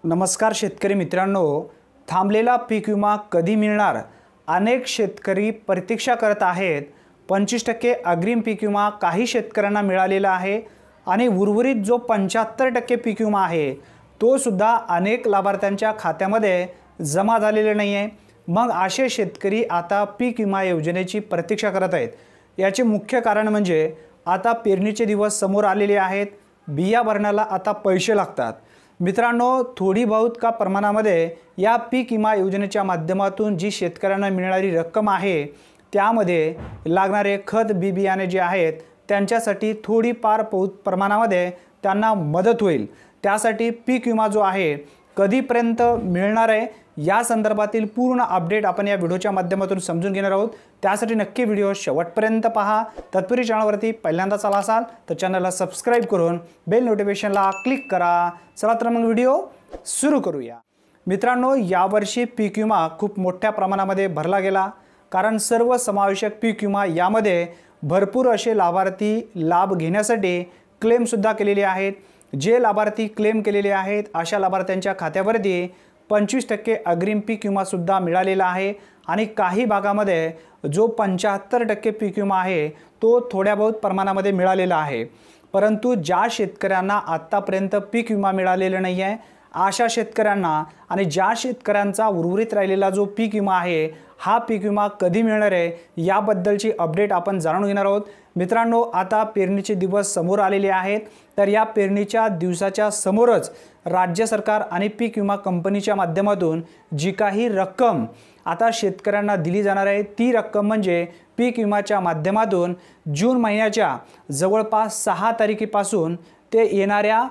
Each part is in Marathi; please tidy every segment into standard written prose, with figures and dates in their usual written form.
नमस्कार शेतकरी मित्रांनो, थांबलेला पीक विमा कधी मिळणार? अनेक शेतकरी प्रतीक्षा करत आहेत। 25% अग्रिम पीक विमा काही शेतकऱ्यांना मिळालेला आहे आणि उर्वरित जो 75% पीक विमा आहे तो सुद्धा अनेक लाभार्थ्यांच्या खात्यामध्ये जमा झालेला नाही आहे। मग असे शेतकरी आता पीक विमा योजनेची प्रतीक्षा करत आहेत। याचे मुख्य कारण म्हणजे आता पेरणीचे दिवस समोर आलेले आहेत, बिया भरण्याला आता पैसे लागतात। मित्रांनो, थोडी बहुत का प्रमाणामध्ये या पीक विमा योजनेच्या माध्यमातून जी शेतकऱ्यांना मिळणारी रक्कम आहे त्यामध्ये लागणारे खत बी बियाणे जे आहेत त्यांच्यासाठी थोडीफार प्रमाणामध्ये त्यांना मदत होईल। त्यासाठी पीक विमा जो आहे कधीपर्यंत मिळणार आहे या संदर्भातील पूर्ण अपडेट आपण या व्हिडिओच्या माध्यमातून समजून घेणार आहोत। त्यासाठी नक्की व्हिडिओ शेवटपर्यंत पहा। तत्पूर्वी चॅनलवरती पहिल्यांदाच आला असाल तर चॅनलला सबस्क्राइब करून बेल नोटिफिकेशनला क्लिक करा। चला तर मग व्हिडिओ सुरू करूया। मित्रांनो, यावर्षी पीक विमा खूप मोठ्या प्रमाणामध्ये भरला गेला, कारण सर्व समावेशक पीक विमा यामध्ये भरपूर असे लाभार्थी लाभ घेण्यासाठी क्लेम सुद्धा केलेले आहेत। जे लाभार्थी क्लेम केलेले आहेत अशा लाभार्थ्यांच्या खात्यावरती 25% अग्रिम पीक विमा सुद्धा मिळालेला आहे आणि काही भागामध्ये जो 75% पीक विमा आहे तो थोड्या बहुत प्रमाणामध्ये मिळालेला आहे। परंतु ज्या शेतकऱ्यांना आतापर्यंत पीक विमा मिळालेला नाही आहे अशा शेतकऱ्यांना आणि ज्या शेतकऱ्यांचा उर्वरित राहिलेला जो पीक विमा आहे हा पीक विमा कधी मिळणार आहे याबद्दलची अपडेट आपण जाणून घेणार आहोत। मित्रांनो, आता पेरणीचे दिवस समोर आलेले आहेत, तर या पेरणीच्या दिवसाच्या समोरच राज्य सरकार आणि पीक विमा कंपनीच्या माध्यमातून जी काही रक्कम आता शेतकऱ्यांना दिली जाणार आहे ती रक्कम म्हणजे पीक विमाच्या माध्यमातून जून महिन्याच्या जवळपास 6 तारखेपासून ते येणाऱ्या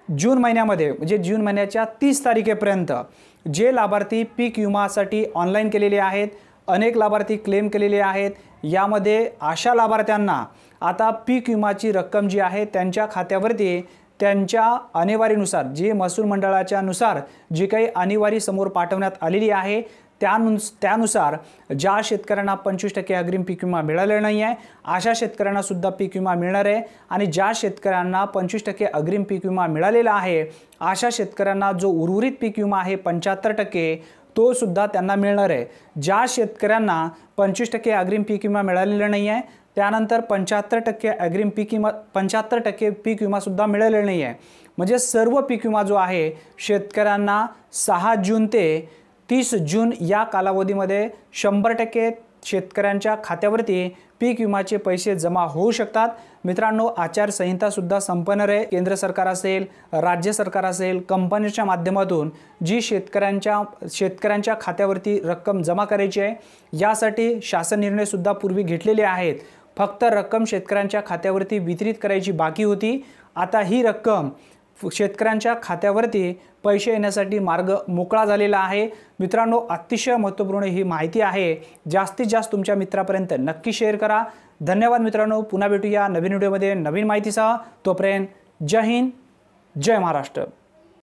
जून महिन्यामध्ये म्हणजे जून महिन्याच्या 30 तारखेपर्यंत जे लाभार्थी पीक विमासाठी ऑनलाईन केलेले आहेत, अनेक लाभार्थी क्लेम केलेले आहेत, यामध्ये अशा लाभार्थ्यांना आता पीक विमाची रक्कम जी आहे त्यांच्या खात्यावरती त्यांच्या आणेवारीनुसार जे महसूल मंडळाच्या नुसार जी काही आणेवारी समोर पाठवण्यात आलेली आहे त्यानुसार ज्या शेतकऱ्यांना 25% अग्रिम पीक विमा मिळालेला नाही आहे अशा शेतकऱ्यांना सुद्धा पीक विमा मिळणार आहे आणि ज्या शेतकऱ्यांना 25% अग्रिम पीक विमा मिळालेला आहे अशा शेतकऱ्यांना जो उर्वरित पीक विमा आहे 75% तो सुद्धा त्यांना मिळणार आहे। ज्या शेतकऱ्यांना 25% अग्रिम पीक विमा मिळालेला नाही आहे त्यानंतर 75% अग्रिम पीक विमा 75% पीक विमा सुद्धा मिळालेला नाही आहे, म्हणजे सर्व पीक विमा जो आहे शेतकऱ्यांना 6 जून ते 30 जून या कालावधीमध्ये 100% शेतकऱ्यांच्या खात्यावरती पीक विमाचे पैसे जमा होऊ शकतात। मित्रांनो, आचारसंहिता सुद्धा संपन्न आहे। केंद्र सरकार असेल, राज्य सरकार असेल, कंपनीच्या माध्यमातून जी शेतकऱ्यांच्या खात्यावरती रक्कम जमा करायची आहे यासाठी शासन निर्णय सुद्धा पूर्वी घेतलेले आहेत। फक्त रक्कम शेतकऱ्यांच्या खात्यावरती वितरित करायची बाकी होती। आता ही रक्कम शेतकऱ्यांच्या खात्यावरती पैसे येण्यासाठी मार्ग मोकळा झालेला आहे। मित्रांनो, अतिशय महत्त्वपूर्ण ही माहिती आहे, जास्तीत जास्त तुमच्या मित्रापर्यंत नक्की शेअर करा। धन्यवाद मित्रांनो, पुन्हा भेटूया नवीन व्हिडिओमध्ये नवीन माहितीसह। तोपर्यंत जय हिंद, जय महाराष्ट्र।